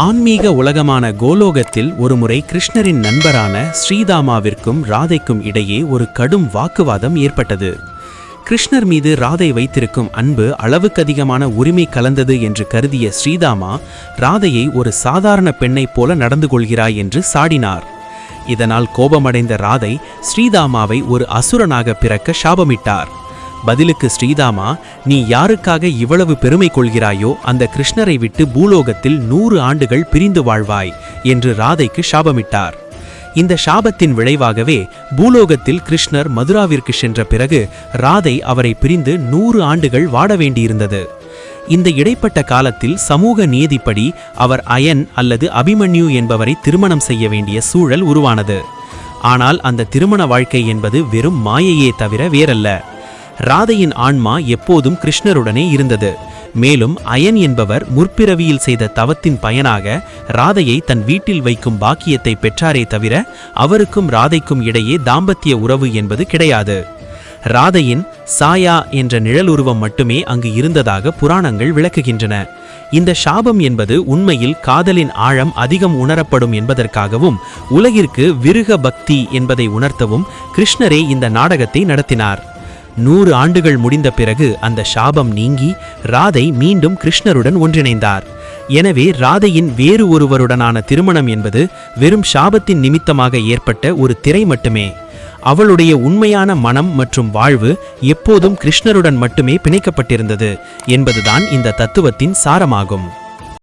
ஆன்மீக உலகமான கோலோகத்தில் ஒருமுறை கிருஷ்ணரின் நண்பரான ஸ்ரீதாமாவிற்கும் ராதைக்கும் இடையே ஒரு கடும் வாக்குவாதம் ஏற்பட்டது. கிருஷ்ணர் மீது ராதை வைத்திருக்கும் அன்பு அளவுக்கதிகமான உரிமை கலந்தது என்று கருதிய ஸ்ரீதாமா ராதையை ஒரு சாதாரண பெண்ணைப் போல நடந்து கொள்கிறாய் என்று சாடினார். இதனால் கோபமடைந்த ராதை ஸ்ரீதாமாவை ஒரு அசுரனாக பிறக்க சாபமிட்டார். பதிலுக்கு ஸ்ரீதாமா, நீ யாருக்காக இவ்வளவு பெருமை கொள்கிறாயோ அந்த கிருஷ்ணரை விட்டு பூலோகத்தில் 100 ஆண்டுகள் பிரிந்து வாழ்வாய் என்று ராதைக்கு சாபமிட்டார். இந்த சாபத்தின் விளைவாகவே பூலோகத்தில் கிருஷ்ணர் மதுராவிற்கு சென்ற பிறகு ராதை அவரை பிரிந்து 100 ஆண்டுகள் வாட வேண்டியிருந்தது. இந்த இடைப்பட்ட காலத்தில் சமூக நியதிப்படி அவர் அயன் அல்லது அபிமன்யு என்பவரை திருமணம் செய்ய வேண்டிய சூழல் உருவானது. ஆனால் அந்த திருமண வாழ்க்கை என்பது வெறும் மாயையே தவிர வேறல்ல. ராதையின் ஆன்மா எப்போதும் கிருஷ்ணருடனே இருந்தது. மேலும் அயன் என்பவர் முற்பிறவியில் செய்த தவத்தின் பயனாக ராதையை தன் வீட்டில் வைக்கும் பாக்கியத்தை பெற்றாரே தவிர அவருக்கும் ராதைக்கும் இடையே தாம்பத்திய உறவு என்பது கிடையாது. ராதையின் சாயா என்ற நிழலுருவம் மட்டுமே அங்கு இருந்ததாக புராணங்கள் விளக்குகின்றன. இந்த சாபம் என்பது உண்மையில் காதலின் ஆழம் அதிகம் உணரப்படும் என்பதற்காகவும் உலகிற்கு விருக பக்தி என்பதை உணர்த்தவும் கிருஷ்ணரே இந்த நாடகத்தை நடத்தினார். 100 ஆண்டுகள் முடிந்த பிறகு அந்த சாபம் நீங்கி ராதை மீண்டும் கிருஷ்ணருடன் ஒன்றிணைந்தார். எனவே ராதையின் வேறு ஒருவருடனான திருமணம் என்பது வெறும் சாபத்தின் நிமித்தமாக ஏற்பட்ட ஒரு திரை மட்டுமே. அவளுடைய உண்மையான மனம் மற்றும் வாழ்வு எப்போதும் கிருஷ்ணருடன் மட்டுமே பிணைக்கப்பட்டிருந்தது என்பதுதான் இந்த தத்துவத்தின் சாரமாகும்.